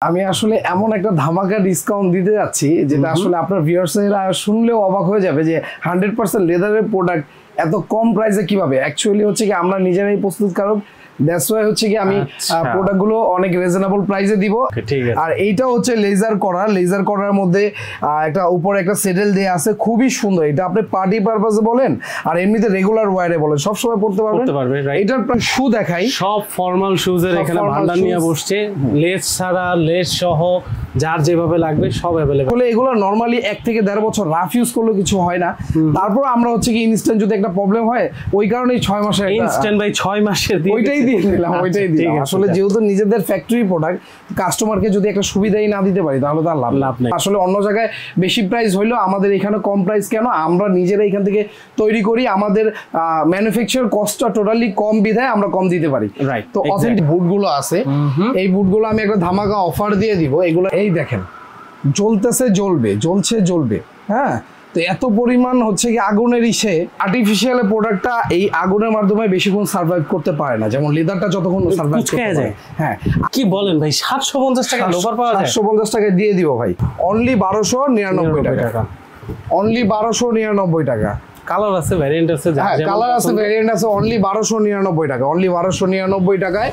আমি আসলে এমন একটা ধামাকা ডিসকাউন্ট দিতে যাচ্ছি যেটা আসলে আপনার ভিউয়ার্সরা শুনলেও অবাক হয়ে যাবে যে 100% লেদারের প্রোডাক্ট এত কম প্রাইসে কিভাবে। অ্যাকচুয়ালি হচ্ছে কি আমরা নিজেরাই প্রস্তুতকারক, দ্যাটস ওয়াই হচ্ছে কি আমি প্রোডাক্ট গুলো অনেক রিজনেবল প্রাইসে দিব। আর এইটা হচ্ছে লেজার করার মধ্যে একটা উপরে একটা সেটেল দেয়া আছে, খুবই সুন্দর। এটা আপনি পার্টি পারপাসে বলেন আর এমনিতে রেগুলার ওয়্যারে বলেন সব সময় পড়তে পারবেন। এটার শু দেখাই, সব ফর্মাল শুজের এখানে ভান্ডার নিয়ে বসছে, লেস ছাড়া লেস সহ যার যেভাবে লাগবে সব अवेलेबल। বলে এগুলো নরমালি 1 থেকে 1.5 বছর রাফ ইউজ করলে কিছু হয় না। তারপর আমরা হচ্ছে কি ইনস্ট্যান্ট যদি একটা প্রবলেম হয় ওই কারণেই 6 মাসে ইনস্ট্যান্ট ভাই 6 মাসের দিয়ে ওইটাই দিয়ে দিলাম। আসলে যেহেতু নিজেদের ফ্যাক্টরি প্রোডাক্ট, কাস্টমারকে যদি একটা সুবিধাই না দিতে পারি তাহলে তো আর লাভ নেই। আসলে অন্য জায়গায় বেশি প্রাইস হইলেও আমাদের এখানে কম প্রাইস কেন? আমরা নিজেরা এখান থেকে তৈরি করি, আমাদের ম্যানুফ্যাকচার কস্টটা টোটালি কম বিধায় আমরা কম দিতে পারি। তো অথেন্টিক বুটগুলো আছে, এই বুটগুলো আমি একটা ধামাকা অফার দিয়ে দিব। এগুলো এই দেখেন জ্বলতেছে জ্বলবে, হ্যাঁ। তো এত পরিমাণ হচ্ছে কি আগুনের ইসে আর্টিফিশিয়াল প্রোডাক্টটা এই আগুনের মাধ্যমে বেশিক্ষণ সার্ভাইভ করতে পারে না, যেমন লেদারটা যতক্ষণ সার্ভাইভ করতে যায়। হ্যাঁ কি বলেন ভাই, 750 টাকা লোভার পাওয়া যায়? 750 টাকায় দিয়ে দিব ভাই, অনলি 1299 টাকা, অনলি 1299 টাকা। কালার আছে, ভ্যারিয়েন্ট আছে, কালার আছে, ভ্যারিয়েন্ট আছে, অনলি 1299 টাকা, অনলি 1299 টাকায়।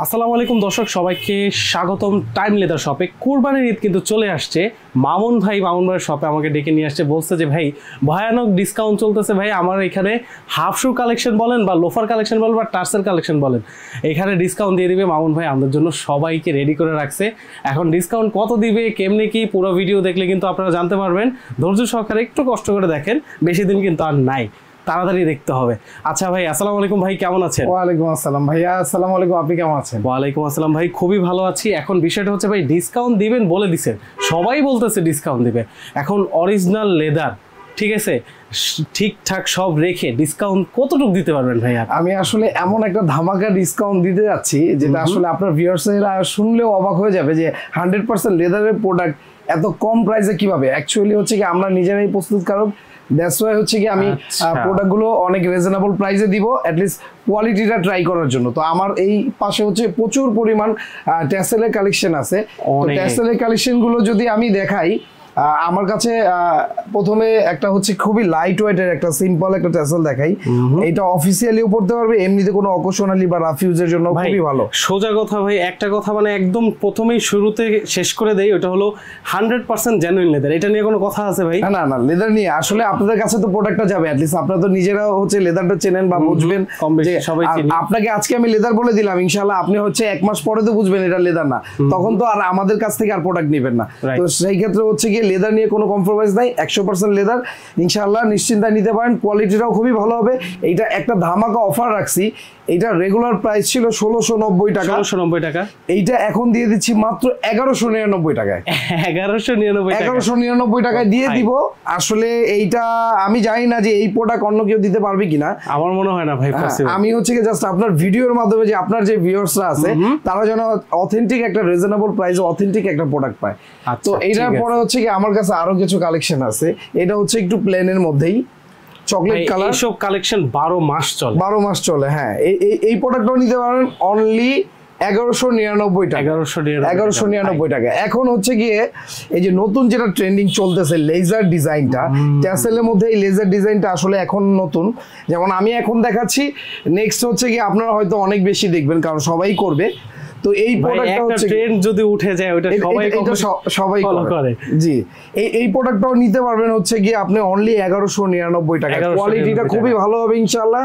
আসসালামু আলাইকুম দর্শক, সবাইকে স্বাগতম টাইম লেদার শপে। কুরবানির ঈদ কিন্তু চলে আসছে। মামুন ভাইয়ের শপে আমাকে ডেকে নিয়ে আসছে, বলছে যে ভাই ভয়ানক ডিসকাউন্ট চলতেছে ভাই, আমার এখানে হাফ শু কালেকশন বলেন বা লোফার কালেকশন বলেন বা টার্সেল কালেকশন বলেন, এখানে ডিসকাউন্ট দিয়ে দিবে মামুন ভাই। আমাদের জন্য সবাইকে রেডি করে রাখছে। এখন ডিসকাউন্ট কত দিবে, কেমনে কি, পুরো ভিডিও দেখলে কিন্তু আপনারা জানতে পারবেন। ধৈর্য সহকারে একটু কষ্ট করে দেখেন, বেশি দিন কিন্তু আর নাই, তাড়াতাড়ি দেখতে হবে। আচ্ছা ভাই, আসসালামু আলাইকুম ভাই, কেমন আছেন? ওয়ালাইকুম আসসালাম ভাইয়া, আসসালামু আলাইকুম, আপনি কেমন আছেন? ওয়ালাইকুম আসসালাম ভাই, খুবই ভালো আছি। এখন বিষয়টা হচ্ছে ভাই, ডিসকাউন্ট দিবেন বলে দিছেন, সবাই বলতেছে ডিসকাউন্ট দিবে। এখন অরিজিনাল লেদার, ঠিক আছে, ঠিকঠাক সব রেখে ডিসকাউন্ট কতটুকু দিতে পারবেন ভাই? আমি আসলে এমন একটা ধামাকা ডিসকাউন্ট দিতে যাচ্ছি যেটা আসলে আপনার ভিউয়ার্সরা শুনলেও অবাক হয়ে যাবে যে 100% লেদারের প্রোডাক্ট এত কম প্রাইসে কিভাবে। অ্যাকচুয়ালি হচ্ছে কি আমরা নিজেরাই প্রস্তুতকারক, দ্যাটস ওয়াই হচ্ছে কি আমি প্রোডাক্টগুলো অনেক রিজনেবল প্রাইসে দিব, অ্যাটলিস্ট কোয়ালিটিটা ট্রাই করার জন্য। তো আমার এই পাশে হচ্ছে প্রচুর পরিমাণ ট্যাসেলের কালেকশন আছে। তো ট্যাসেলের কালেকশনগুলো যদি আমি দেখাই, আমার কাছে প্রথমে একটা হচ্ছে খুবই লাইট ওয়েটের একটা সিম্পল একটা ট্যাসেল দেখাই। এটা অফিসিয়ালিও পড়তে পারবে, এমনিতে কোনো অকেশনালি বা রাফ ইউজের জন্য খুবই ভালো। সোজা কথা ভাই, একটা কথা মানে একদম প্রথমেই শুরুতে শেষ করে দেই, ওটা হলো 100% জেনুইন লেদার। এটা নিয়ে কোনো কথা আছে ভাই? না না, লেদার নিয়ে আসলে আপনাদের কাছে তো প্রোডাক্টটা যাবে, অ্যাটলিস্ট আপনারা তো নিজেরাও হচ্ছে লেদারটা চেনেন বা বুঝবেন। আপনাকে আজকে আমি লেদার বলে দিলাম, ইনশাআল্লাহ আপনি হচ্ছে 1 মাস পরে তো বুঝবেন এটা লেদার না, তখন তো আর আমাদের কাছ থেকে আর প্রোডাক্ট নেবেন না। তো সেই ক্ষেত্রে হচ্ছে কি লেদার নিয়ে কোনো কম্প্রোমাইজ নাই, 100% লেদার, ইনশাআল্লাহ নিশ্চিন্তায় নিতে পারেন। কোয়ালিটিটাও খুবই ভালো হবে। এইটা একটা ধামাকা অফার রাখছি, এইটা রেগুলার প্রাইস ছিল 1690 টাকা, 1690 টাকা, এইটা এখন দিয়ে দিচ্ছি মাত্র 1199 টাকায়। 1199 টাকায় দিয়ে দিব। আসলে এইটা আমি জানি না যে এই প্রোডাক্ট অন্য কেউ দিতে পারবে কিনা, আমার মনে হয় না ভাই পসিবল। আমি হচ্ছে কি জাস্ট আপনার ভিডিওর মাধ্যমে যে আপনার যে ভিউয়ার্সরা আছে তারা যেন অথেন্টিক একটা রিজনেবল প্রাইসে অথেন্টিক একটা প্রোডাক্ট পায়। তো এইটার পরে হচ্ছে কি আমার কাছে আরো কিছু কালেকশন আছে। এটা হচ্ছে একটু প্লেনের মধ্যেই চকলেট কালার, এইসব কালেকশন 12 মাস চলে, 12 মাস চলে। হ্যাঁ, এই প্রোডাক্টটাও নিতে পারেন অনলি 1199 টাকা, 1199 টাকা। এখন হচ্ছে গিয়ে এই যে নতুন যেটা ট্রেন্ডিং চলতেছে লেজার ডিজাইনটা, ট্যাসেলের মধ্যে এই লেজার ডিজাইনটা আসলে এখন নতুন, যেমন আমি এখন দেখাচ্ছি, নেক্সট হচ্ছে গিয়ে আপনারা হয়তো অনেক বেশি দেখবেন কারণ সবাই করবে। তো এই প্রোডাক্টটা হচ্ছে ট্রেন্ড যদি উঠে যায় ওটা সবাই ফলো করে। জি, এই প্রোডাক্টটাও নিতে পারবেন হচ্ছে গিয়ে আপনি অনলি 1199 টাকা। কোয়ালিটিটা খুবই ভালো হবে ইনশাআল্লাহ,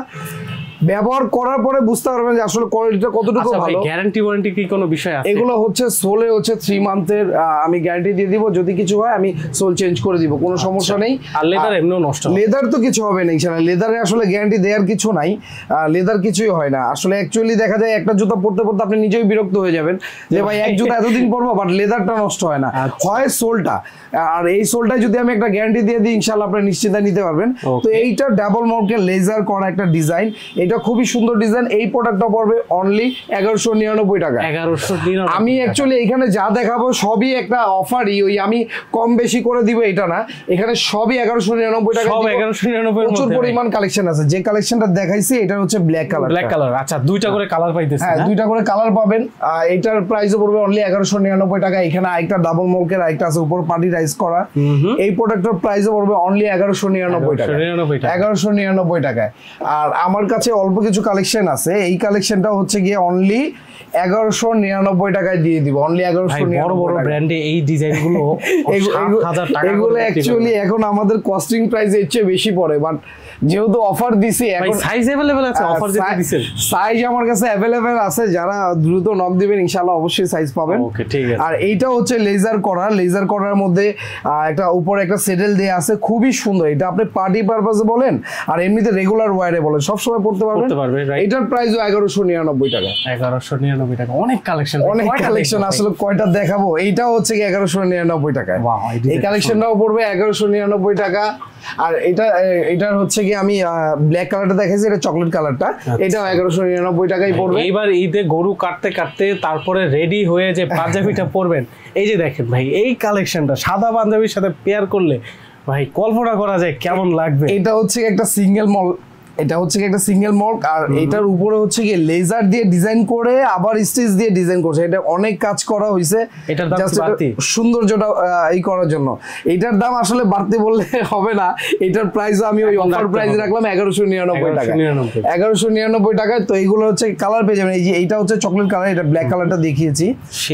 ব্যবহার করার পরে বুঝতে পারবেন যে আসলে কোয়ালিটিটা কতটুকু ভালো। গ্যারান্টি ওয়ারেন্টি কি কোনো বিষয় আছে? এগুলো হচ্ছে সোলে হচ্ছে 3 মান্থের আমি গ্যারান্টি দিয়ে দিব, যদি কিছু হয় আমি সোল চেঞ্জ করে দিব, কোনো সমস্যা নেই। আর লেদার এমনিও নষ্ট, লেদার তো কিছু হবে না ইনশাআল্লাহ, লেদারে আসলে গ্যারান্টি দেওয়ার কিছু নাই, লেদার কিছুই হয় না। আসলে অ্যাকচুয়ালি দেখা যায় একটা জুতা পরতে পরতে আপনি নিজেই বিরক্ত হয়ে যাবেন যে ভাই এক জুতা এতদিন পরবো, বাট লেদারটা নষ্ট হয় না, হয় সোলটা। আর এই সোলটায় যদি আমি একটা গ্যারান্টি দিয়ে দিই ইনশাআল্লাহ আপনি নিশ্চিন্তে নিতে পারবেন। তো এইটা ডাবল মাউন্টের লেজার করা একটা ডিজাইন, এটা এটা খুবই সুন্দর ডিজাইন। এই প্রোডাক্টটা পড়বে অনলি 1199 টাকা। 1199। আমি অ্যাকচুয়ালি এখানে যা দেখাবো সবই একটা অফারই, ওই আমি কম বেশি করে দিব এটা না, এখানে সবই 1199 টাকা। সব 1199 প্রচুর পরিমাণ কালেকশন আছে। যে কালেকশনটা দেখাইছি এটা হচ্ছে ব্ল্যাক কালার। ব্ল্যাক কালার, আচ্ছা দুইটা করে কালার পাইতেছেন। হ্যাঁ, দুইটা করে কালার পাবেন। এটার প্রাইসও পড়বে অনলি 1199 টাকা। এখানে আরেকটা ডাবল মলকের আরেকটা আছে উপর পার্টি রাইজ করা। এই প্রোডাক্টের প্রাইসও পড়বে অনলি 1199 টাকা। 1199 টাকায়। আর আমার কাছে অল্প কিছু কালেকশন আছে, এই কালেকশনটা হচ্ছে গিয়ে অনলি 1199 টাকায় দিয়ে দিব। অনলি 1199 বড় বড় ব্র্যান্ডে এই ডিজাইনগুলো 7000 টাকা। এগুলো অ্যাকচুয়ালি এখন আমাদের কস্টিং প্রাইস এর চেয়ে বেশি পড়ে, বাট যেহেতু অফার দিছি এখন সাইজ अवेलेबल আছে। অফার যেটা দিবেন সাইজ আমার কাছে अवेलेबल আছে, যারা দ্রুত নক দিবেন ইনশাআল্লাহ অবশ্যই সাইজ পাবেন। ওকে, ঠিক আছে। আর এইটা হচ্ছে লেজার করা। লেজার করার মধ্যে একটা উপরে একটা সেটেল দেয়া আছে, খুবই সুন্দর। এটা আপনি পার্টি পারপাসে বলেন আর এমনিতে রেগুলার ওয়্যারে বলেন সব সময় পড়তে পারবেন। এটার প্রাইসও 1199 টাকা। 1199 টাকা। অনেক কালেকশন, অনেক কালেকশন। আসলে কয়টা দেখাবো? এইটা হচ্ছে কি 1199 টাকা। এই কালেকশনটাও পড়বে 1199 টাকা। আর এটার হচ্ছে কি আমি ব্ল্যাক কালারটা দেখাইছি, এটা চকলেট কালারটা, এটাও 1199 টাকাই পড়বে। এইবার ঈদে গরু কাটতে কাটতে তারপরে রেডি হয়ে যে পাঞ্জাবিটা পরবেন, এই যে দেখেন ভাই এই কালেকশনটা সাদা পাঞ্জাবির সাথে পেয়ার করলে ভাই কল্পনা করা যায় কেমন লাগবে। এটা হচ্ছে একটা সিঙ্গেল মল, এটা হচ্ছে একটা সিঙ্গেল মল্ক। আর এটার উপরে হচ্ছে কি লেজার দিয়ে ডিজাইন করে আবার স্টিচ দিয়ে ডিজাইন করছে। এটা অনেক কাজ করা হয়েছে, এটার দাম বাড়তি সৌন্দর্যটা এই করার জন্য। এটার দাম আসলে বাড়তি বললে হবে না, এটার প্রাইস আমি ওই অফার প্রাইস রাখলাম 1199 টাকা। 1199 টাকায়। তো এইগুলো হচ্ছে কালার পেয়ে যাবেন। এই যে এইটা হচ্ছে চকলেট কালার, এটা ব্ল্যাক কালারটা দেখিয়েছি।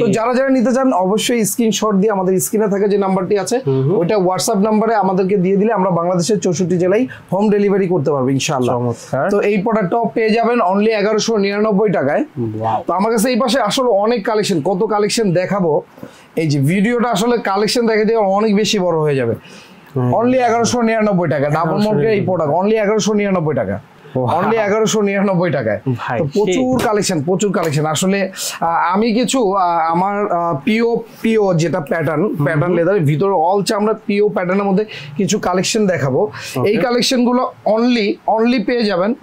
তো যারা যারা নিতে চান অবশ্যই স্ক্রিনশট দিয়ে আমাদের স্ক্রিনে থাকা যে নাম্বারটি আছে ওইটা হোয়াটসঅ্যাপ নাম্বারে আমাদেরকে দিয়ে দিলে আমরা বাংলাদেশের 64 জেলায় হোম ডেলিভারি করতে পারবো ইনশাআল্লাহ। তো এই প্রোডাক্টটাও পেয়ে যাবেন অনলি 1199 টাকায়। তো আমার কাছে এই পাশে আসলে অনেক কালেকশন, কত কালেকশন দেখাবো, এই যে ভিডিওটা আসলে কালেকশন দেখে দিয়ে অনেক বেশি বড় হয়ে যাবে। অনলি 1199 টাকা ডাবল মডেলের এই প্রোডাক্ট অনলি 1199 টাকা। অনলি 1199 টাকায়। তো প্রচুর কালেকশন আসলে। আমি কিছু আমার পিও যেটা প্যাটার্ন লেদারের ভিতরে অল চামড়া পিও প্যাটার্নের মধ্যে কিছু কালেকশন দেখাবো। এই কালেকশন গুলো অনলি পেয়ে যাবেন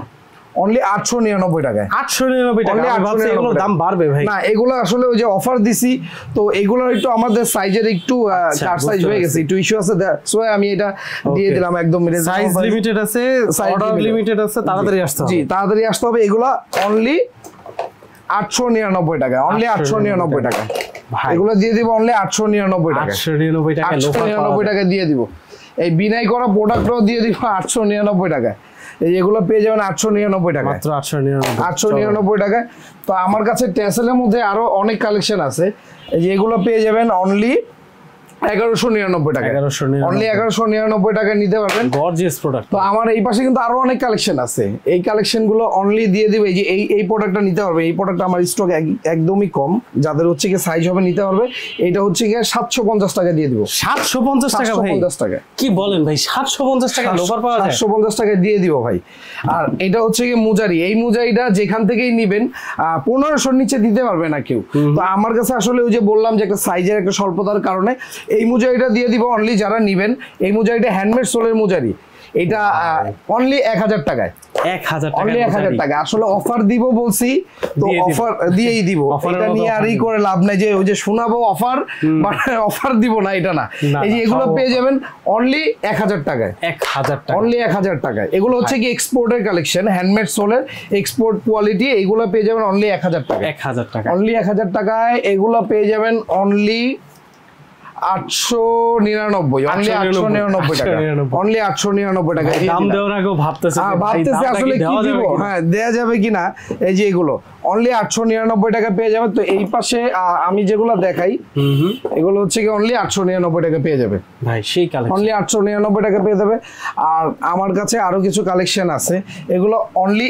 অনলি 899 টাকায়। 899 টাকা। আমি ভাবছি এগুলোর দাম বাড়বে ভাই। না, এগুলো আসলে ওই যে অফার দিছি তো এগুলোর একটু আমাদের সাইজের একটু কাট সাইজ হয়ে গেছে, একটু ইস্যু আছে, সো আমি এটা দিয়ে দিলাম একদম। সাইজ লিমিটেড আছে, অর্ডার লিমিটেড আছে, তাড়াতাড়ি আসতে হবে। জি, তাড়াতাড়ি আসতে হবে। এগুলো অনলি 899 টাকা। অনলি 899 টাকা। এগুলো দিয়ে দিব অনলি 899 টাকা। 899 টাকা দিয়ে দিব। এই বিনাই করা প্রোডাক্টও দিয়ে দিব 899 টাকা। এগুলো পেয়ে যাবেন 899 টাকা, মাত্র 899 টাকায়। তো আমার কাছে টেসেলের মধ্যে আরো অনেক কালেকশন আছে, এগুলো পেয়ে যাবেন অনলি 1199 টাকা। অনলি 1199 টাকা নিতে পারবেন। Gorgeous product. তো আমার এই পাশে কিন্তু আরো অনেক কালেকশন আছে, এই কালেকশন গুলো অনলি দিয়ে দিবে। এই যে এই প্রোডাক্টটা নিতে পারবে। এই প্রোডাক্টটা আমার স্টক একদমই কম, যাদের হচ্ছে কি সাইজ হবে নিতে পারবে। এটা হচ্ছে কি 750 টাকা দিয়ে দিব। 750 টাকা ভাই? 750 টাকা। কি বলেন ভাই, 750 টাকা লোফার পাওয়া যায়? 750 টাকা দিয়ে দিব ভাই। আর এটা হচ্ছে কি মুজারি। এই মুজারিটা যেখান থেকেই নিবেন 1500 নিচে দিতে পারবে না কেউ। তো আমার কাছে আসলে ওই যে বললাম যে একটা সাইজের একটা স্বল্পতার কারণে এই মুজারিটা দিয়ে দিব অনলি যারা নিবেন। এই মুজারিটা হ্যান্ডমেড সোলের মুজারি, এটা অনলি 1000 টাকায়। 1000 টাকা। অনলি 1000 টাকা। আসলে অফার দিব বলছি তো অফার দিয়েই দিব। এটা নিয়ে আর ই করে লাভ নাই যে ওই যে শোনাবো অফার, মানে অফার দিব না, এটা না। এই যে এগুলো পেয়ে যাবেন অনলি 1000 টাকায়। 1000 টাকা। অনলি 1000 টাকায়। এগুলো হচ্ছে কি এক্সপোর্টের কালেকশন, হ্যান্ডমেড সোলের এক্সপোর্ট কোয়ালিটি। এগুলো পেয়ে যাবেন অনলি 1000 টাকা। 1000 টাকা। অনলি 1000 টাকায় এগুলো পেয়ে যাবেন অনলি 899। অনলি 899 টাকা। অনলি 899 টাকা। দাম দেওয়ার আগে ভাবতেছি আসলে কি দিব, হ্যাঁ দেয়া যাবে কিনা। এই যে এগুলো অনলি 899 টাকা পেয়ে যাবে। তো এই পাশে আমি যেগুলো দেখাই এগুলো হচ্ছে কি অনলি 899 টাকা পেয়ে যাবে ভাই। সেই কালেকশন অনলি 899 টাকা পেয়ে যাবে। আর আমার কাছে আরো কিছু কালেকশন আছে, এগুলো অনলি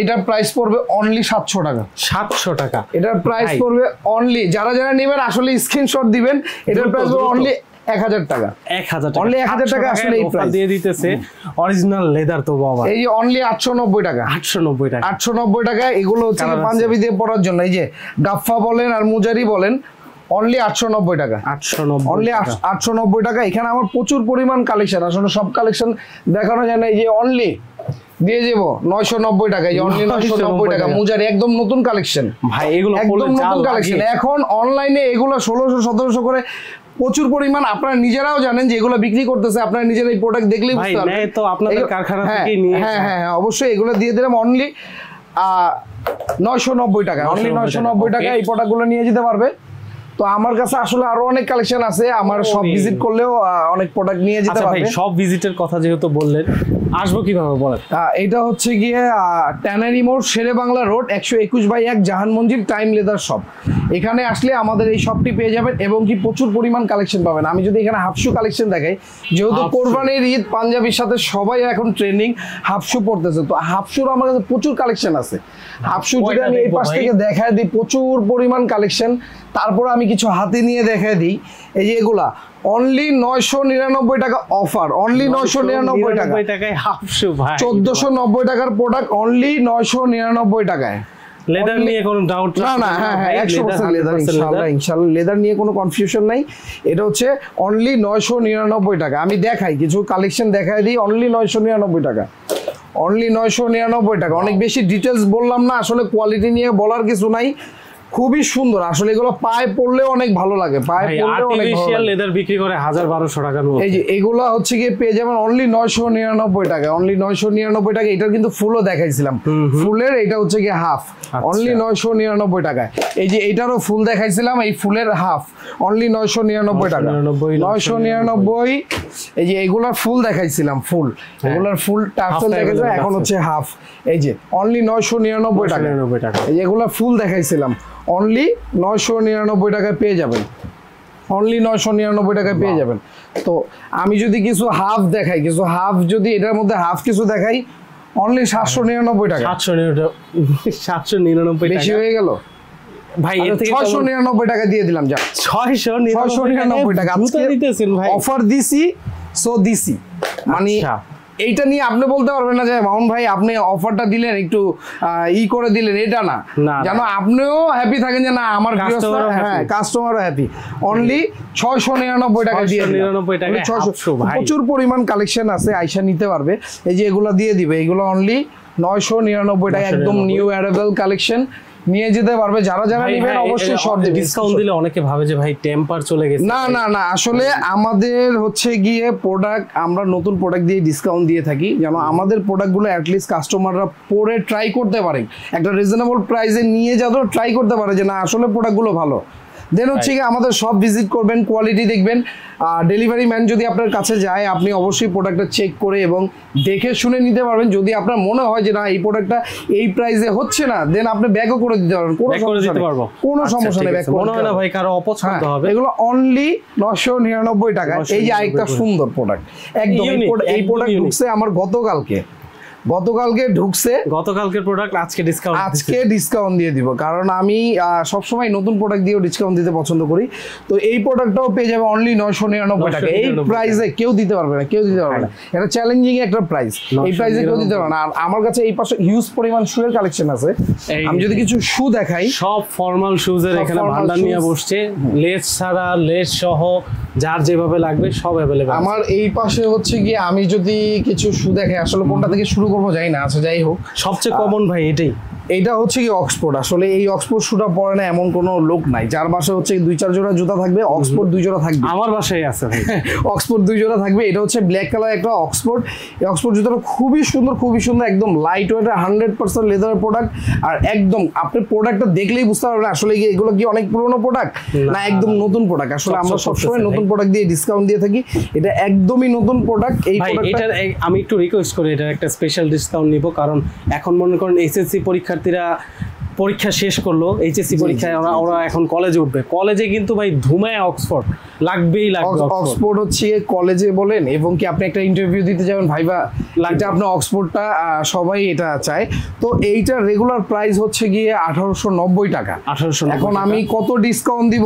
এটার প্রাইস পড়বে অনলি 700 টাকা। 700 টাকা এটার প্রাইস পড়বে অনলি, যারা নেবেন আসলে স্ক্রিনশট দিবেন। এটার প্রাইস অনলি 1000 টাকা। 1000 টাকা। অনলি 1000 টাকা আসলে এই প্রাইস দিয়ে দিতেছে। অরিজিনাল লেদার তো বাবা। এই যে অনলি 890 টাকা। 890 টাকা। 890 টাকা। এগুলো হচ্ছে পাঞ্জাবি দিয়ে পরার জন্য, এই যে গাফফা বলেন আর মুজারি বলেন, অনলি 890 টাকা। 890 অনলি 890 টাকা। এখানে আমার প্রচুর পরিমাণ কালেকশন, আসলে সব কালেকশন দেখানো যায় না। এই যে অনলি দিয়ে যাবো 990 টাকা, অনলি 990 টাকা মুজার একদম নতুন কালেকশন ভাই, এগুলো একদম নতুন কালেকশন। এখন অনলাইনে এগুলো 1600-1700 করে প্রচুর পরিমাণ, আপনারা নিজেরাও জানেন যে এগুলো বিক্রি করতেছে, আপনারা নিজেরা এই প্রোডাক্ট দেখলেই বুঝতে পারবেন। ভাই তো আপনাদের কারখানা থেকেই নিয়ে হ্যাঁ অবশ্যই এগুলো দিয়ে দিলাম অনলি 990 টাকা, অনলি 990 টাকা এই প্রোডাক্টগুলো নিয়ে যেতে পারবে। তো আমার কাছে আসলে আরো অনেক কালেকশন আছে, আমার সব ভিজিট করলেও অনেক প্রোডাক্ট নিয়ে যেতে পারবে। ভাই সব ভিজিটের কথা যেহেতু বললেন, আসবো কিভাবে বলেন? এটা হচ্ছে গিয়ে ট্যানারি মোড়, শেরে বাংলা রোড, 121/1 জাহান মঞ্জিল টাইম লেদার শপ। এখানে আসলে আমাদের এই শপটি পেয়ে যাবেন এবং কি প্রচুর পরিমাণ কালেকশন পাবেন। আমি যদি এখানে হাফশু কালেকশন দেখাই, যেহেতু কোরবানির ঈদ, পাঞ্জাবির সাথে সবাই এখন ট্রেন্ডিং হাফশু পড়তেছে, তো হাফশুর আমার কাছে প্রচুর কালেকশন আছে। হাফশু যদি আমি এই পাশ থেকে দেখায় দিই, প্রচুর পরিমাণ কালেকশন। তারপর আমি কিছু হাতে নিয়ে দেখায় দিই, এই যে এগুলা অনলি 999 টাকা অফার, অনলি 999 টাকায় হাফশু ভাই, 1490 টাকার প্রোডাক্ট অনলি 999 টাকায়। লেদার নিয়ে কোনো ডাউট না? হ্যাঁ 100% লেদার, ইনশাআল্লাহ লেদার নিয়ে কোনো কনফিউশন নাই। এটা হচ্ছে অনলি 999 টাকা। আমি দেখাই কিছু কালেকশন দেখাই দিই, অনলি 999 টাকা, অনলি 999 টাকা। অনেক বেশি ডিটেলস বললাম না, আসলে কোয়ালিটি নিয়ে বলার কিছু নাই, খুবই সুন্দর আসলে। এগুলো পায়ে পড়লে অনেক ভালো লাগে, পায়ে পড়লে অনেক ভালো লাগে। লেদার বিক্রি করে 1200 টাকার মতো। এই যে এগুলা হচ্ছে গিয়ে পেয়ে যাবেন অনলি 999 টাকা, অনলি 999 টাকা। এটার কিন্তু ফুলও দেখাইছিলাম, ফুলের এটা হচ্ছে গিয়ে হাফ, অনলি 999 টাকায়। এই যে এইটারও ফুল দেখাইছিলাম, এই ফুলের হাফ অনলি 999 টাকা, 999। এই যে এগুলার ফুল দেখাইছিলাম, ফুল এগুলার ফুল টার্সেল দেখাইছিলাম, এখন হচ্ছে হাফ। এই যে অনলি 999 টাকা। এই যে এগুলার ফুল দেখাইছিলাম, অনলি 999 টাকায় পেয়ে যাবেন, অনলি 999 টাকায় পেয়ে যাবেন। তো আমি যদি কিছু হাফ দেখাই, কিছু হাফ যদি এটার মধ্যে হাফ কিছু দেখাই, অনলি 799 টাকা। 799 বেশি হয়ে গেল ভাই, 699 টাকা দিয়ে দিলাম। যা 699 টাকা আজকে দিতেছেন ভাই, অফার দিছি, সো দিছি মানে। এইটা নিয়ে আপনি বলতে পারবেন না যে মামুন ভাই আপনি অফারটা দিলেন একটু করে দিলেন, এটা না, জানো আপনিও হ্যাপি থাকেন যে না আমার কাস্টমারও হ্যাপি। অনলি 699 টাকা দিয়ে দিলাম, প্রচুর পরিমাণ কালেকশন আছে, আয়শা নিতে পারবে। এই যে এগুলা দিয়ে দিবে, এগুলো অনলি 999 টাকা, একদম নিউ অ্যারাইভাল কালেকশন, নিয়ে যেতে পারবে। যারা যারা নেবেন অবশ্যই শর্ট ডিসকাউন্ট দিলে অনেকে ভাবে যে ভাই টেম্পার চলে গেছে। না আসলে আমাদের হচ্ছে গিয়ে প্রোডাক্ট, আমরা নতুন প্রোডাক্ট দিয়ে ডিসকাউন্ট দিয়ে থাকি, যেন আমাদের প্রোডাক্টগুলো অ্যাটলিস্ট কাস্টমাররা পরে ট্রাই করতে পারে, একটা রিজনেবল প্রাইসে নিয়ে যাদের ট্রাই করতে পারে যে না আসলে প্রোডাক্টগুলো ভালো। দেন হচ্ছে কি আমাদের সব ভিজিট করবেন, কোয়ালিটি দেখবেন। ডেলিভারি ম্যান যদি আপনার কাছে যায়, আপনি অবশ্যই প্রোডাক্টটা চেক করে এবং দেখে শুনে নিতে পারবেন। যদি আপনার মনে হয় যে না এই প্রোডাক্টটা এই প্রাইসে হচ্ছে না, দেন আপনি ব্যাকও করে দিতে পারবেন, কোনো সমস্যা নেই। মনে হয় না ভাই কারো অপছন্দ হবে, এগুলো অনলি 999 টাকা। এই যে আরেকটা সুন্দর প্রোডাক্ট, একদম এই প্রোডাক্ট ঢুকছে আমার গতকালকে ঢুকছে, গতকালকের প্রোডাক্ট আজকে ডিসকাউন্ট দিয়ে দিব, কারণ আমি সবসময় নতুন প্রোডাক্ট দিয়েও ডিসকাউন্ট দিতে পছন্দ করি। তো এই প্রোডাক্টটাও পেয়ে যাবে অনলি 999 টাকা। এই প্রাইসে কেউ দিতে পারবে না, এটা চ্যালেঞ্জিং একটা প্রাইস, এই প্রাইসে কেউ দিতে পারবে না। আর আমার কাছে এই পাশে হিউজ পরিমাণ শুয়ের কালেকশন আছে, আমি যদি কিছু শু দেখাই, সব ফর্মাল শুজের এখানে ভান্ডার নিয়ে বসছে, লেস ছাড়া লেস সহ যার যেভাবে লাগবে সব अवेलेबल। আমার এই পাশে হচ্ছে কি আমি যদি কিছু শু দেখাই, আসলে কোনটা থেকে শুরু করবো যাই না, আচ্ছা যাই হোক, সবচেয়ে কমন ভাই এইটা হচ্ছে কি অক্সফোর্ড। আসলে এই অক্সফোর্ড শুটা পরে না এমন কোনো লোক নাই যার বাসায় হচ্ছে 2-4 জোড়া জুতা থাকবে, অক্সফোর্ড 2 জোড়া থাকবে। আমার বাসায় আছে ভাই অক্সফোর্ড 2 জোড়া থাকবে। এটা হচ্ছে ব্ল্যাক কালার একটা অক্সফোর্ড। এই অক্সফোর্ড জুতাটা খুবই সুন্দর, একদম লাইট ওয়েট, 100% লেদারের প্রোডাক্ট। আর একদম আপনি প্রোডাক্টটা দেখলেই বুঝতে পারবেন আসলে এগুলো কি অনেক পুরনো প্রোডাক্ট না একদম নতুন প্রোডাক্ট। আসলে আমরা সবসময় নতুন প্রোডাক্ট দিয়ে ডিসকাউন্ট দিয়ে থাকি, এটা একদমই নতুন প্রোডাক্ট। এই প্রোডাক্টটা আমি একটু রিকোয়েস্ট করি, এটা একটা স্পেশাল ডিসকাউন্ট নিব, কারণ এখন মনে করেন এসএসসি পরীক্ষার্থীরা পরীক্ষা শেষ করলো, এইচএসসি পরীক্ষায় ওরা এখন কলেজে উঠবে, কলেজে কিন্তু ভাই ধুমায় অক্সফোর্ড লাগবে। অক্সফোর্ড হচ্ছে কলেজে বলেন এবং কি আপনি একটা ইন্টারভিউ দিতে যাবেন ভাইবা, এটা আপনার অক্সফোর্ডটা সবাই এটা চায়। তো এইটার রেগুলার প্রাইস হচ্ছে গিয়ে 1890 টাকা। এখন আমি কত ডিসকাউন্ট দিব,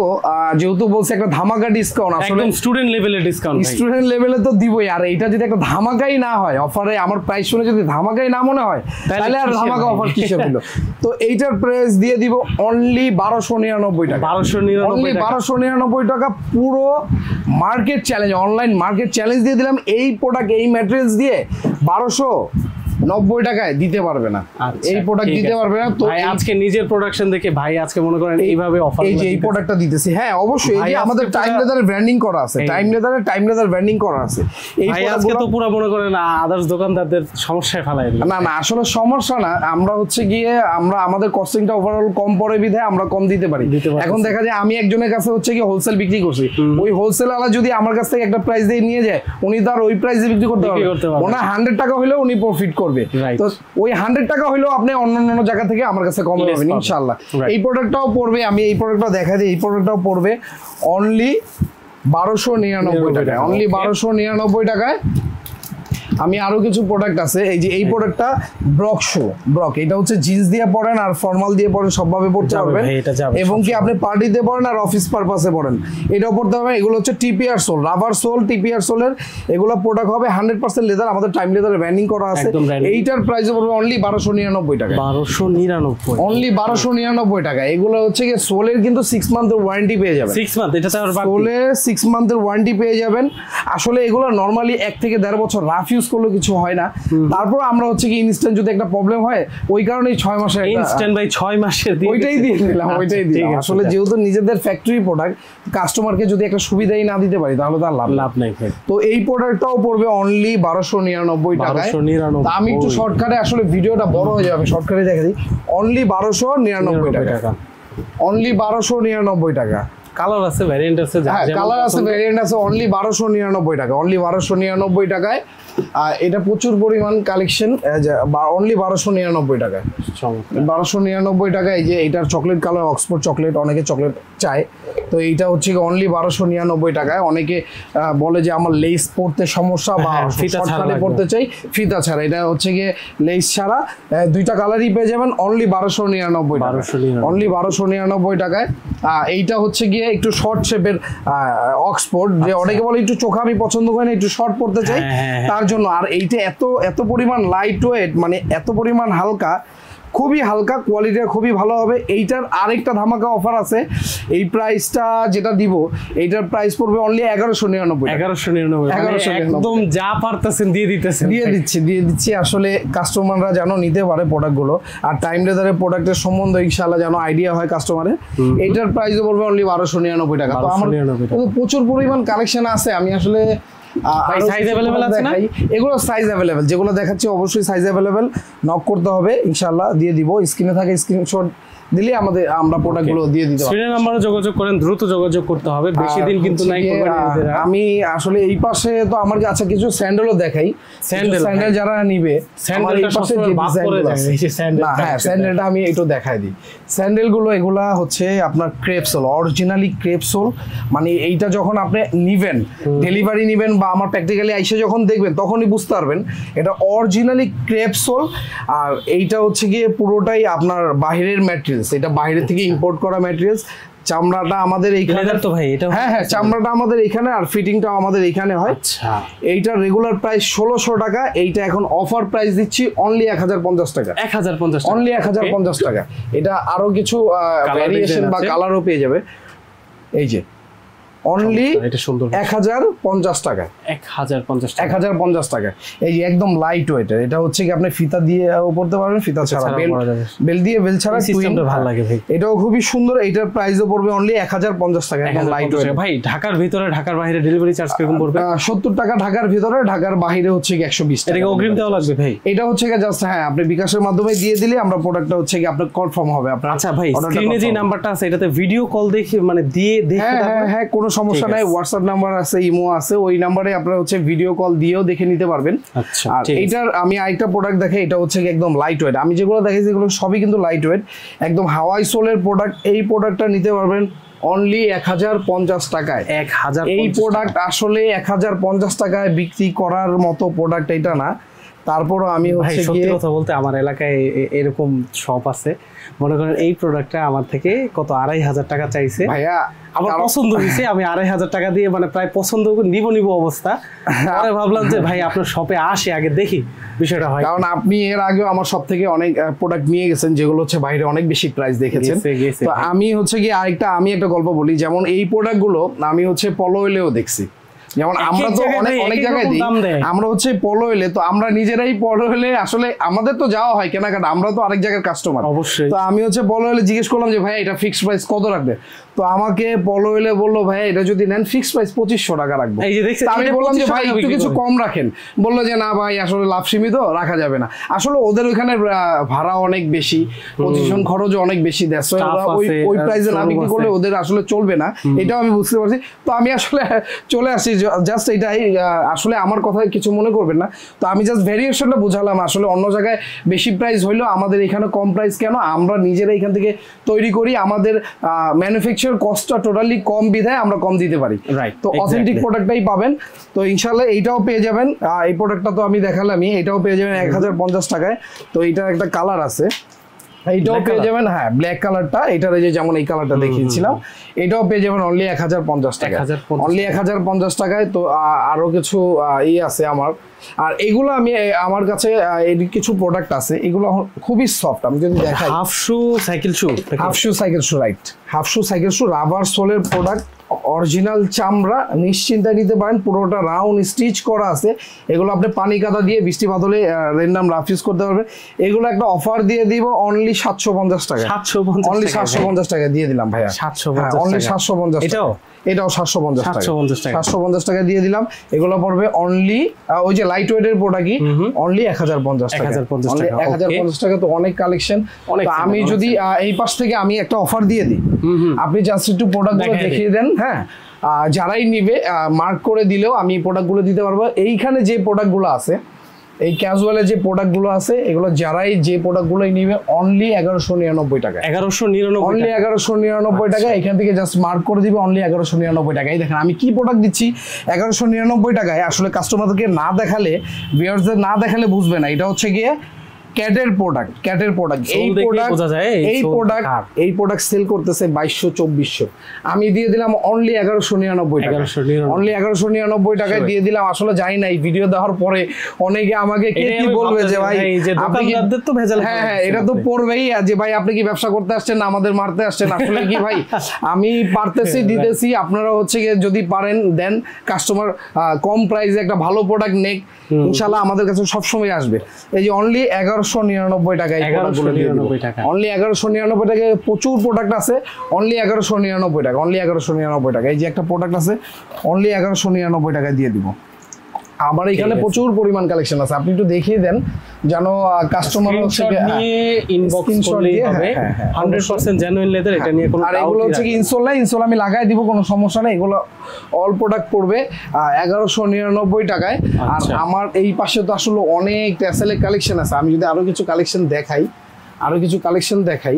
যেহেতু বলছি একটা ধামাকা ডিসকাউন্ট, আসলে স্টুডেন্ট লেভেলে ডিসকাউন্ট, স্টুডেন্ট লেভেলে তো দিবই। আর এইটা যদি একটা ধামাকাই না হয় অফারে, আমার প্রাইস শুনে যদি ধামাকাই না মনে হয়, তাহলে আর ধামাকা অফার কিসের হলো। তো এইটার প্রাইস দিয়ে দিব অনলি 1299 টাকা। 1299 টাকা পুরো market challenge, online market challenge দিয়ে দিলাম। এই প্রোডাক্ট এই ম্যাটেরিয়ালস দিয়ে 90 টাকায় দিতে পারবে না, এই প্রোডাক্ট দিতে পারবে না। তো ভাই আজকে নিজের প্রোডাকশন দেখে ভাই আজকে মনে করেন এইভাবে অফার, এই যে এই প্রোডাক্টটা দিতেছি। হ্যাঁ অবশ্যই, এই যে আমাদের টাইম লেদারের ব্র্যান্ডিং করা আছে, টাইম লেদার ব্র্যান্ডিং করা আছে। এই ভাই আজকে তো পুরো মনে করেন আদার্স দোকানদারদের সমস্যায় ফেলাই দিল। না আসলে সমস্যা না, আমরা হচ্ছে গিয়ে আমরা আমাদের কস্টিংটা ওভারঅল কম পড়ে বিধায় আমরা কম দিতে পারি। এখন দেখা যায় আমি একজনের কাছে হচ্ছে কি হোলসেল বিক্রি করছি, ওই হোলসেলাররা যদি আমার কাছ থেকে একটা প্রাইস দিয়ে নিয়ে যায়, উনি তো আর ওই প্রাইসে বিক্রি করতে পারবে না। 100 টাকা হলেও উনি প্রফিট করবে, তো ওই 100 টাকা হলেও আপনি অন্য জায়গা থেকে আমার কাছে কম পাবেন ইনশাআল্লাহ। এই প্রোডাক্টটাও পড়বে, আমি এই প্রোডাক্টটা দেখা দিই, এই প্রোডাক্টটাও পড়বে অনলি 1299 টাকায়, অনলি 1299 টাকায়। আমি আরো কিছু প্রোডাক্ট আছে, এই যে এই প্রোডাক্টটা ব্রক, এটা হচ্ছে জিন্স দিয়ে পরেন আর ফর্মাল দিয়ে পরেন, সবভাবে পড়তে পারবেন, এবং কি আপনি পার্টিতে পরেন আর অফিস পারপাসে পরেন, এটাও পড়তে হবে। এগুলো হচ্ছে TPR sole, rubber sole, TPR সোলের এগুলো প্রোডাক্ট হবে 100% লেদার, আমাদের টাইম লেদারে ব্র্যান্ডিং করা আছে। এইটার প্রাইস পড়বে অনলি 1299 টাকা, 1299, অনলি 1299 টাকা। এগুলো হচ্ছে কি সোলের কিন্তু 6 মান্থের ওয়ারেন্টি পেয়ে যাবেন, 6 মান্থ, এটা সোলে 6 মান্থের ওয়ারেন্টি পেয়ে যাবেন। আসলে এগুলো নরমালি 1 থেকে 1.5 বছর রাফ ইউজ করলে কিছু হয় না, তারপর আমরা হচ্ছে কি ইনস্ট্যান্ট যদি একটা প্রবলেম হয় ওই কারণেই 6 মাসে ইনস্ট্যান্ট ভাই 6 মাসের দিয়ে ওইটাই দিয়ে দিলাম, ওইটাই দিলাম। আসলে যেহেতু নিজেদের ফ্যাক্টরি প্রোডাক্ট, কাস্টমারকে যদি একটা সুবিধাই না দিতে পারি তাহলে তো আর লাভ নাই। তো এই প্রোডাক্টটাও পড়বে অনলি 1299 টাকায়। আমি একটু শর্টকাটে, আসলে ভিডিওটা বড় হয়ে যাবে, শর্টকাটে দেখা দিই, অনলি 1299 টাকা, অনলি 1299 টাকা। কালার আছে, ভ্যারিয়েন্ট আছে, হ্যাঁ কালার আছে, ভ্যারিয়েন্ট আছে, অনলি 1299 টাকা, অনলি 1299 টাকায়। এটা প্রচুর পরিমাণ কালেকশন, অনলি 1299 টাকায়, 1299 টাকায়। এই যে এটার চকলেট কালার, অক্সফোর্ড চকলেট, অনেকে চকলেট চায়, তো এইটা হচ্ছে অনলি 1299 টাকায়। অনেকে বলে যে আমার লেস পরতে সমস্যা বা শর্টকাটে পরতে চাই ফিতা ছাড়া, এটা হচ্ছে গিয়ে লেস ছাড়া, দুইটা কালারই পেয়ে যাবেন অনলি 1299 টাকা, অনলি 1299 টাকায়। এইটা হচ্ছে গিয়ে একটু শর্ট শেপের অক্সফোর্ড, যে অনেকে বলে একটু চোখা আমি পছন্দ করি না, একটু শর্ট পরতে চাই, তার জন্য। আর এইটা এত পরিমাণ লাইট ওয়েট, মানে এত পরিমাণ হালকা, খুবই হালকা, কোয়ালিটিটা খুবই ভালো হবে। এইটার আরেকটা ধামাকা অফার আছে, এই প্রাইসটা যেটা দিব, এইটার প্রাইস পড়বে অনলি 1199, 1199, একদম যা পারতেছেন দিয়ে দিচ্ছি। আসলে কাস্টমাররা যেন নিতে পারে প্রোডাক্টগুলো, আর টাইম লেদারের প্রোডাক্টের সম্বন্ধে ইনশাআল্লাহ যেন আইডিয়া হয় কাস্টমারের। এইটার প্রাইস পড়বে অনলি 1299 টাকা। তো আমার প্রচুর পরিমাণ কালেকশন আছে, আমি আসলে সাইজ अवेलेबल আছে না, এগুলো সাইজ अवेलेबल, যেগুলো দেখাচ্ছি অবশ্যই সাইজ अवेलेबल, নক করতে হবে ইনশাআল্লাহ, দিয়ে দিব। স্ক্রিনে থাকে স্ক্রিনশট দিলে আমরা প্রোডাক্টগুলো দিয়ে দিতে পারবো। স্ক্রিনের নম্বরে যোগাযোগ করেন, দ্রুত যোগাযোগ করতে হবে, বেশি দিন কিন্তু নাই। আমি আসলে এই পাশে তো আমার কাছে কিছু স্যান্ডেলও দেখাই, স্যান্ডেল যারা নিবে, স্যান্ডেলটা সবসময় বাদ পড়ে যায়, এই যে স্যান্ডেল, হ্যাঁ স্যান্ডেলটা আমি একটু দেখাই দিই। স্যান্ডেলগুলো এগুলা হচ্ছে আপনার crepe soul, originally crepe soul, মানে এইটা যখন আপনি নিবেন, ডেলিভারি নিবেন বা আমার প্র্যাকটিক্যালি আইসে যখন দেখবেন তখনই বুঝতে পারবেন এটা অরিজিনালি ক্রেপ সোল। আর এইটা হচ্ছে গিয়ে পুরোটাই আপনার বাহিরের ম্যাটেরিয়ালস, এটা বাইরে থেকে ইম্পোর্ট করা ম্যাটেরিয়ালস। চামড়াটা আমাদের এইখানে, তো ভাই এটা হ্যাঁ চামড়াটা আমাদের এইখানে, আর ফিটিংটাও আমাদের এইখানে হয়। এইটার রেগুলার প্রাইস 1600 টাকা, এইটা এখন অফার প্রাইস দিচ্ছি অনলি 1050 টাকা, 1050, অনলি 1050 টাকা। এটা আরো কিছু ভ্যারিয়েশন বা কালারও পেয়ে যাবে। এই যে অনলি 1050 টাকা, 1050 টাকা। এই যে একদম লাইট ওয়েটের, এটা হচ্ছে কি আপনি ফিতা দিয়ে পড়তে পারবেন, ফিতা ছাড়া, বেল দিয়ে, বেল ছাড়া, সিস্টেমটা ভালো লাগে ভাই, এটাও খুবই সুন্দর। এটার প্রাইসও পড়বে অনলি 1050 টাকা, একদম লাইট ওয়েট। ভাই ঢাকার ভিতরে, ঢাকার বাইরে ডেলিভারি চার্জ কিরকম পড়বে? 70 টাকা ঢাকার ভিতরে, ঢাকার বাইরে হচ্ছে কি 120 টাকা। এটা অগ্রিম দেওয়া লাগবে ভাই? এটা হচ্ছে কি জাস্ট, হ্যাঁ আপনি বিকাশের মাধ্যমে দিয়ে দিলে আমরা প্রোডাক্টটা হচ্ছে কি আপনার কনফার্ম হবে আপনার। আচ্ছা ভাই, স্ক্রিনে যে নাম্বারটা আছে এটাতে ভিডিও কল দেখে, মানে দিয়ে দেখে, হ্যাঁ কোনো সমস্যা নাই, হোয়াটসঅ্যাপ নাম্বার আছে, ইমো আছে, ওই নাম্বারে আপনারা হচ্ছে ভিডিও কল দিয়েও দেখে নিতে পারবেন। আচ্ছা, আর এইটার আমি আরেকটা প্রোডাক্ট দেখাই, এটা হচ্ছে একদম লাইট ওয়েট। আমি যেগুলো দেখাইছি এগুলো সবই কিন্তু লাইট ওয়েট, একদম হাওয়াই সোলের প্রোডাক্ট। এই প্রোডাক্টটা নিতে পারবেন অনলি 1050 টাকায়। 1050, এই প্রোডাক্ট আসলে 1050 টাকায় বিক্রি করার মতো প্রোডাক্ট এটা না। তারপরও আমি হচ্ছে সত্যি কথা বলতে আমার এলাকায় এরকম শপ আছে, মনে করেন এই প্রোডাক্টটা আমার থেকে কত 2500 টাকা চাইছে ভাইয়া, আমার পছন্দ হয়েছে, আমি 2500 টাকা দিয়ে মানে প্রায় পছন্দ নিব অবস্থা। পরে ভাবলাম যে ভাই আপনার শপে আসি, আগে দেখি বিষয়টা হয়, কারণ আপনি এর আগেও আমার শপ থেকে অনেক প্রোডাক্ট নিয়ে গেছেন যেগুলো হচ্ছে বাইরে অনেক বেশি প্রাইস দেখেছেন। তো আমি হচ্ছে কি আমি একটা গল্প বলি, যেমন এই প্রোডাক্টগুলো আমি হচ্ছে পলো ওয়েলেও দেখছি, যেমন আমরা তো অনেক জায়গায় দিই, আমরা হচ্ছে পলো এলে তো আমরা নিজেরাই পলো এলে আসলে আমাদের তো যাওয়া হয় কেনাকাটা, আমরা তো আরেক জায়গার কাস্টমার অবশ্যই। তো আমি হচ্ছে পলো এলে জিজ্ঞেস করলাম যে ভাই এটা ফিক্সড প্রাইস কত রাখবে, তো আমাকে পলো এলে বললো ভাই এটা যদি নেন ফিক্সড প্রাইস 2500 টাকা রাখবো। আমি বললাম যে ভাই একটু কিছু কম রাখেন, বললো যে না ভাই আসলে লাভ সীমিত রাখা যাবে না। আসলে ওদের ওইখানে ভাড়া অনেক বেশি, পজিশন খরচ অনেক বেশি দেয়, ওই প্রাইসে না বিক্রি করলে ওদের আসলে চলবে না, এটাও আমি বুঝতে পারছি। তো আমি আসলে চলে আসছি জাস্ট এটাই, আসলে আমার কথায় কিছু মনে করবেন না। তো আমি জাস্ট ভেরিয়েশনটা বুঝালাম, আসলে অন্য জায়গায় বেশি প্রাইস হইলো আমাদের এখানে কম প্রাইস কেন, আমরা নিজেরা এখান থেকে তৈরি করি, আমাদের ম্যানুফ্যাকচার কস্টটা টোটালি কম বিধায় আমরা কম দিতে পারি। তো অথেন্টিক প্রোডাক্টটাই পাবেন। তো ইনশাল্লাহ এইটাও পেয়ে যাবেন, এই প্রোডাক্টটা তো আমি দেখালামই, এটাও পেয়ে যাবেন 1050 টাকায়। তো এইটার একটা কালার আছে, এইটাও পেয়ে যাবেন, হ্যাঁ ব্ল্যাক কালারটা, এটার যে যেমন এই কালারটা দেখিয়েছিলাম, এটাও পেয়ে যাবেন অনলি 1050 টাকায়, অনলি 1050 টাকায়। তো আরো কিছু আছে আমার, আর এগুলো আমি আমার কাছে কিছু প্রোডাক্ট আছে, এগুলো খুবই সফট। আমি যদি দেখাই, হাফ শু সাইকেল শু রাইট, হাফ শু সাইকেল শু রাবার সোলের প্রোডাক্ট, অরিজিনাল চামড়া, নিশ্চিন্তায় নিতে পারেন, পুরোটা রাউন্ড স্টিচ করা আছে। এগুলো আপনি পানি কাদা দিয়ে বৃষ্টি বাদলে র্যান্ডম রাফ ইউজ করতে পারবেন। এগুলো একটা অফার দিয়ে দিব অনলি 750 টাকা, অনলি 750 টাকা দিয়ে দিলাম ভাইয়া, 750, অনলি 750। এটাও 750 টাকা দিয়ে দিলাম। এগুলো পড়বে অনলি, ওই যে লাইট ওয়েটের প্রোডাক্টই অনলি 1050 টাকা। তো অনেক কালেকশন। আমি যদি এই পাশ থেকে আমি একটা অফার দিয়ে দিই, আপনি জাস্ট একটু প্রোডাক্টগুলো দেখিয়ে দেন। হ্যাঁ, যারাই নিবে মার্ক করে দিলেও আমি প্রোডাক্টগুলো দিতে পারবো। এইখানে যে প্রোডাক্টগুলো আছে, এই ক্যাজুয়ালে যে প্রোডাক্টগুলো আছে, এগুলো যারাই যে প্রোডাক্টগুলোই নিবে অনলি 1199 টাকা, 1199, অনলি 1199 টাকা। এখান থেকে জাস্ট মার্ক করে দিবে অনলি 1199 টাকা। এই দেখেন আমি কি প্রোডাক্ট দিচ্ছি 1199 টাকায়। আসলে কাস্টমারদেরকে না দেখালে, ভিউয়ারদের না দেখালে বুঝবে না। এটা হচ্ছে গিয়ে ক্যাটের প্রোডাক্ট, এই প্রোডাক্ট সেল করতেছে 2200-2400, আমি দিয়ে দিলাম অনলি 1199 টাকা, অনলি 1199 টাকায় দিয়ে দিলাম। আসলে জানি না এই ভিডিও দেওয়ার পরে অনেকে আমাকে কি বলবে যে ভাই দোকানদারদের তো ভেজাল, হ্যাঁ এটা তো পড়বেই যে ভাই আপনি কি ব্যবসা করতে আসছেন না আমাদের মারতে আসছেন। আসলে কি ভাই আমি পারতেছি, দিতেছি, আপনারা হচ্ছে গিয়ে যদি পারেন দেন, কাস্টমার কম প্রাইসে একটা ভালো প্রোডাক্ট নেক, ইনশাআল্লাহ আমাদের কাছে সবসময় আসবে। এই যে অনলি 1199 টাকা, অনলি 1199 টাকায় প্রচুর প্রোডাক্ট আছে, অনলি 1199 টাকা, অনলি 1199 টাকা। এই যে একটা প্রোডাক্ট আছে অনলি 1199 টাকায় দিয়ে দিব। আবার এখানে প্রচুর পরিমাণ কালেকশন আছে, আপনি একটু দেখিয়ে দেন যেন কাস্টমার হচ্ছে ইনবক্স করলেই হবে। 100% জেনুইন লেদার, এটা নিয়ে কোনো ডাউট নেই। আর এগুলো হচ্ছে কি ইনসোল আমি লাগাই দিব, কোনো সমস্যা নেই। এগুলো অল প্রোডাক্ট পড়বে 1199 টাকায়। আর আমার এই পাশে তো আসলে অনেক ট্যাসেলের কালেকশন আছে, আমি যদি আরো কিছু কালেকশন দেখাই,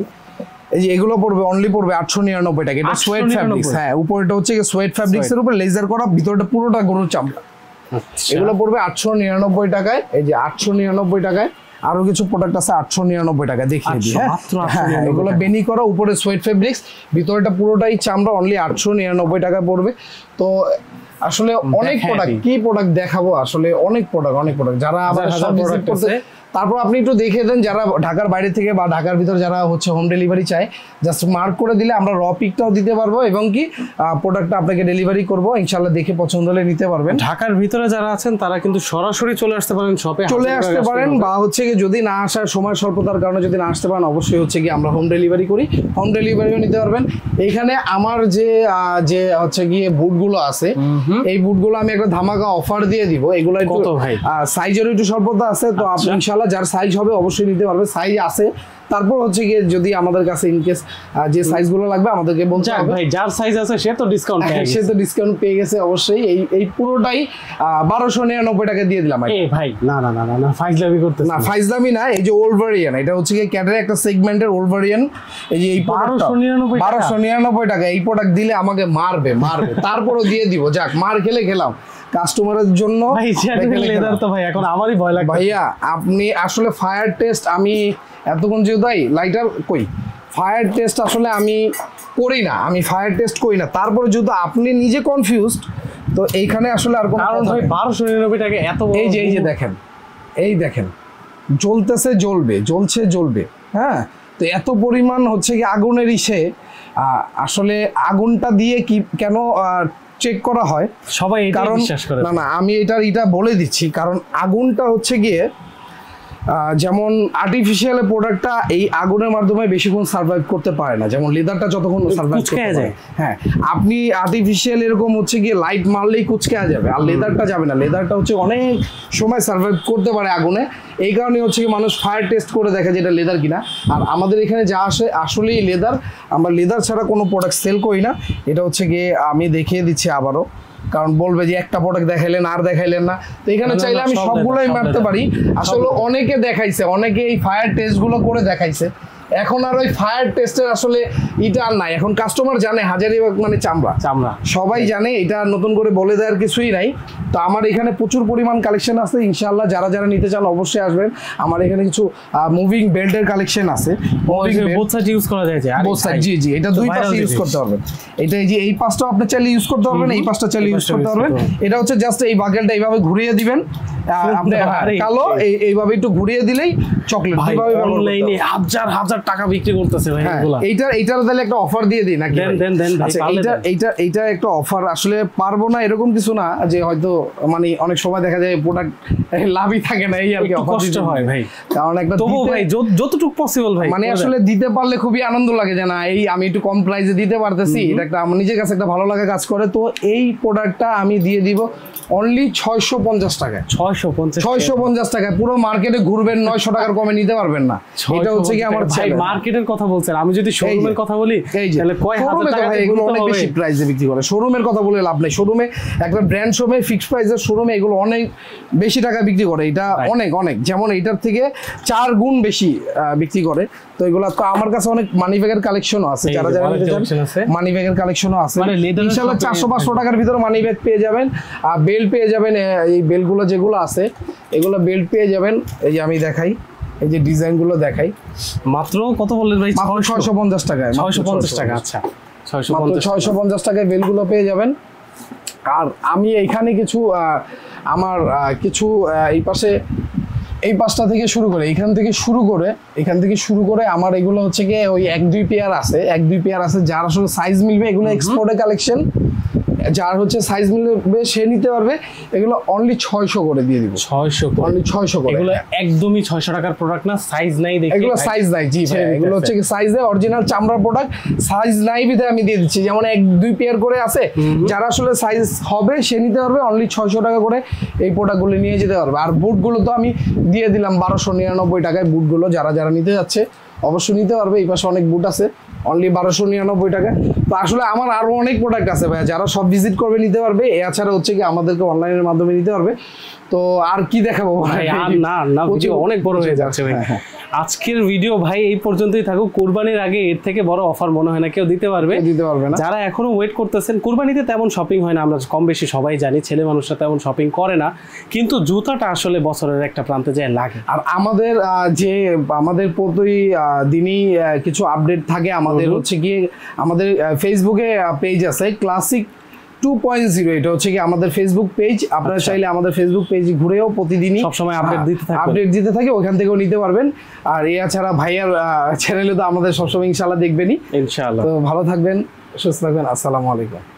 এই যে এগুলো পড়বে অনলি পড়বে 899 টাকা। এটা সোয়েট ফ্যাব্রিক্স, হ্যাঁ উপরটা হচ্ছে সোয়েট ফ্যাব্রিক্স এর উপর লেজার করা, ভিতরটা পুরোটা গরুর চামড়া। এগুলো পড়বে 899 টাকায়। এই যে 899 টাকায় আরো কিছু প্রোডাক্ট আছে 899 টাকা, দেখিয়ে দিই। হ্যাঁ, এগুলো বেনি করা, উপরে সোয়েট ফেব্রিক্স, ভিতরটা পুরোটাই চামড়া, অনলি 899 টাকা পড়বে। তো আসলে অনেক প্রোডাক্ট, কি প্রোডাক্ট দেখাবো, আসলে অনেক প্রোডাক্ট যারা আবার তারপর আপনি একটু দেখিয়ে দেন যারা ঢাকার বাইরে থেকে বা ঢাকার ভিতর যারা হচ্ছে হোম ডেলিভারি চায়, জাস্ট মার্ক করে দিলে আমরা র পিকটাও দিতে পারবো এবং কি প্রোডাক্টটা আপনাকে ডেলিভারি করবো, ইনশাল্লাহ দেখে পছন্দ হলে নিতে পারবেন। ঢাকার ভিতরে যারা আছেন তারা কিন্তু সরাসরি চলে আসতে পারেন শপে, চলে আসতে পারেন, বা হচ্ছে কি যদি না আসার সময় স্বল্পতার কারণে যদি না আসতে পারেন, অবশ্যই হচ্ছে কি আমরা হোম ডেলিভারি করি, হোম ডেলিভারিও নিতে পারবেন। এইখানে আমার যে হচ্ছে গিয়ে বুটগুলো আছে, এই বুটগুলো আমি একটা ধামাকা অফার দিয়ে দিব। এগুলো কত ভাই? সাইজেরও একটু স্বল্পতা আছে, তো আপনি ইনশাল্লাহ যার সাইজ হবে অবশ্যই নিতে পারবে, সাইজ আছে। তারপর হচ্ছে গিয়ে যদি আমাদের কাছে ইনকেস যে সাইজগুলো লাগবে আমাদেরকে বলতে হবে। ভাই যার সাইজ আছে সে তো ডিসকাউন্ট পেয়ে গেছে অবশ্যই। এই পুরোটাই 1299 টাকা দিয়ে দিলাম। ভাই না ফাইজলামি করতেছ না, ফাইজলামি না, এই যে ওলভারিয়ান, এটা হচ্ছে গিয়ে ক্যাটের একটা সেগমেন্টের ওলভারিয়ান। এই যে এই 1299 টাকা এই প্রোডাক্ট দিলে আমাকে মারবে তারপরও দিয়ে দিব, যাক মার খেলাম কাস্টমারের জন্য। লেদার তো ভাই এখন আমারই ভয় লাগে ভাইয়া। আপনি আসলে ফায়ার টেস্ট, আমি এতক্ষণ যেহেতু লাইটার ফায়ার টেস্ট আসলে আমি করি না, তারপরে যেহেতু আপনি নিজে কনফিউজড, তো এইখানে আসলে আর কোনো কারণ ভাই 1299 টাকা এত, এই যে দেখেন জ্বলবে, হ্যাঁ। তো এত পরিমাণ হচ্ছে কি আগুনের আসলে আগুনটা দিয়ে কি কেন চেক করা হয় সবাই এটা কারণ বিশ্বাস করে। না আমি এটা বলে দিচ্ছি, কারণ আগুনটা হচ্ছে গিয়ে যেমন আর্টিফিশিয়াল প্রোডাক্টটা এই আগুনের মাধ্যমে বেশিক্ষণ সার্ভাইভ করতে পারে না, যেমন লেদারটা যতক্ষণ সার্ভাইভ করতে পারে। হ্যাঁ, আপনি আর্টিফিশিয়াল এরকম হচ্ছে গিয়ে লাইট মারলেই কুচকে যাবে, আর লেদারটা যাবে না। লেদারটা হচ্ছে অনেক সময় সার্ভাইভ করতে পারে আগুনে, এই কারণে হচ্ছে কি মানুষ ফায়ার টেস্ট করে দেখে যে এটা লেদার কিনা। আর আমাদের এখানে যা আসে আসলেই লেদার, আমরা লেদার ছাড়া কোনো প্রোডাক্ট সেল করি না। এটা হচ্ছে গিয়ে আমি দেখিয়ে দিচ্ছি আবারও, কারণ বলবে যে একটা প্রোডাক্ট দেখাইলেন আর দেখাইলেন না, তো এখানে চাইলে আমি সবগুলোই মারতে পারি। আসলে অনেকে দেখাইছে, অনেকে এই ফায়ার টেস্ট গুলো করে দেখাইছে, এখন আর ওই ফায়ার টেস্টের আসলে এটা আর নাই। এখন কাস্টমার জানে হাজারিবাগ মানে চামড়া, সবাই জানে, এটা নতুন করে বলে দেওয়ার কিছুই নাই। তো আমার এখানে প্রচুর পরিমাণ কালেকশন আছে, ইনশাআল্লাহ যারা যারা নিতে চান অবশ্যই আসবেন। আমার এখানে কিছু মুভিং বেল্টের কালেকশন আছে, বোথ সাইড ইউজ করা যায়। বোথ সাইড, জি এটা দুই পাশে ইউজ করতে পারবেন। এটা এই যে এই পাশটাও আপনি চাইলে ইউজ করতে পারবেন, এই পাশটা চাইলে ইউজ করতে পারবেন। এটা হচ্ছে জাস্ট এই বাকেলটা এইভাবে ঘুরিয়ে দিবেন, আপনি কালো এইভাবে একটু ঘুরিয়ে দিলেই চকলেট। অনলাইনে হাজার হাজার টাকা বিক্রি করতেছে ভাই এগুলা। এইটার তাহলে একটা অফার দিয়ে দিই নাকি? দেন এইটা একটা অফার, আসলে পারবো না এরকম কিছু না, যে হয়তো মানে অনেক সময় দেখা যায় প্রোডাক্ট লাভই থাকে না, এই আর কি অফার কষ্ট হয় ভাই। কারণ একটা তবু ভাই যতটুকু পসিবল ভাই মানে আসলে দিতে পারলে খুবই আনন্দ লাগে, যে না এই আমি একটু কম প্রাইসে দিতে পারতেছি, এটা একটা আমার নিজের কাছে একটা ভালো লাগা কাজ করে। তো এই প্রোডাক্টটা আমি দিয়ে দিব অনলি 650 টাকায়। 650 টাকায় পুরো মার্কেটে ঘুরবেন, 900 টাকার কমে নিতে পারবেন না। এটা হচ্ছে কি আমার ভাই মার্কেটের কথা বলছেন, আমি যদি শোরুমের কথা বলি তাহলে কয় হাজার টাকা এগুলো অনেক বেশি প্রাইসে বিক্রি করে। শোরুমের কথা বলে লাভ নেই, শোরুমে একটা ব্র্যান্ড শোরুমে ফিক্সড প্রাইসের শোরুমে এগুলো অনেক বেশি টাকা বিক্রি করে, এটা অনেক যেমন এইটার থেকে 4 গুণ বেশি বিক্রি করে। তো এগুলো তো আমার কাছে অনেক মানি ব্যাগের কালেকশনও আছে, যারা যারা নিতে চান মানি ব্যাগের কালেকশনও আছে। ইনশাআল্লাহ 400-500 টাকার ভিতরে মানি ব্যাগ পেয়ে যাবেন, আর বেল্ট পেয়ে যাবেন। এই বেল্টগুলো যেগুলো আছে এগুলো বেল্ট পেয়ে যাবেন। এই যে আমি দেখাই, এই যে ডিজাইনগুলো দেখাই, মাত্র কত বললেন ভাই? 650 টাকায়। 650 টাকা, আচ্ছা 650 টাকায় বেলগুলো পেয়ে যাবেন। আর আমি এইখানে কিছু আমার কিছু এই পাশটা থেকে শুরু করে এখান থেকে শুরু করে আমার এগুলো হচ্ছে গিয়ে ওই 1-2 পেয়ার আছে যার আসলে সাইজ মিলবে। এগুলো এক্সপোর্টের কালেকশন, যার হচ্ছে সাইজ মিলবে সে নিতে পারবে। এগুলো অনলি 600 করে দিয়ে দিব। 600 অনলি 600 করে। এগুলো একদমই 600 টাকার প্রোডাক্ট না, সাইজ নাই দেখে। এগুলো সাইজ নাই, জি ভাই, এগুলো হচ্ছে কি সাইজে অরিজিনাল চামড়ার প্রোডাক্ট, সাইজ নাই বিধায় আমি দিয়ে দিচ্ছি। যেমন 1-2 পেয়ার করে আছে, যারা আসলে সাইজ হবে সে নিতে পারবে। অনলি 600 টাকা করে এই প্রোডাক্টগুলো নিয়ে যেতে পারবে। আর বুটগুলো তো আমি দিয়ে দিলাম 1299 টাকায়। বুটগুলো যারা যারা নিতে যাচ্ছে অবশ্যই নিতে পারবে। এই পাশে অনেক বুট আছে, অনলি 1299 টাকায়। তো আসলে আমার আরো অনেক প্রোডাক্ট আছে ভাই, যারা সব ভিজিট করবে নিতে পারবে। এছাড়া হচ্ছে কি আমাদেরকে অনলাইনের মাধ্যমে নিতে পারবে। তো আর কি দেখাবো ভাই? না ভিডিও অনেক বড় হয়ে যাচ্ছে ভাই। আজকের ভিডিও ভাই এই পর্যন্তই থাকুক। কুরবানির আগে এর থেকে বড় অফার মনে হয় না কেউ দিতে পারবে না। যারা এখনো ওয়েট করতেছেন, কুরবানিতে তেমন শপিং হয় না, আমরা কম বেশি সবাই জানি, ছেলে মানুষরা তেমন শপিং করে না, কিন্তু জুতাটা আসলে বছরের একটা প্রান্তে যায় লাগে। আর আমাদের প্রতি দিনই কিছু আপডেট থাকে। আমাদের হচ্ছে কি আমাদের ফেসবুকে পেজ আছে ক্লাসিক 2.0, এটা হচ্ছে কি আমাদের ফেসবুক পেজ। আপনারা চাইলে আমাদের ফেসবুক পেজ ঘুরেও প্রতিদিনই সবসময় আপডেট দিতে থাকে, ওখান থেকেও নিতে পারবেন। আর এছাড়া ভাইয়ার চ্যানেলে তো আমাদের সবসময় ইনশাআল্লাহ দেখবেনই। ইনশাআল্লাহ। তো ভালো থাকবেন, সুস্থ থাকবেন। আসসালামু আলাইকুম।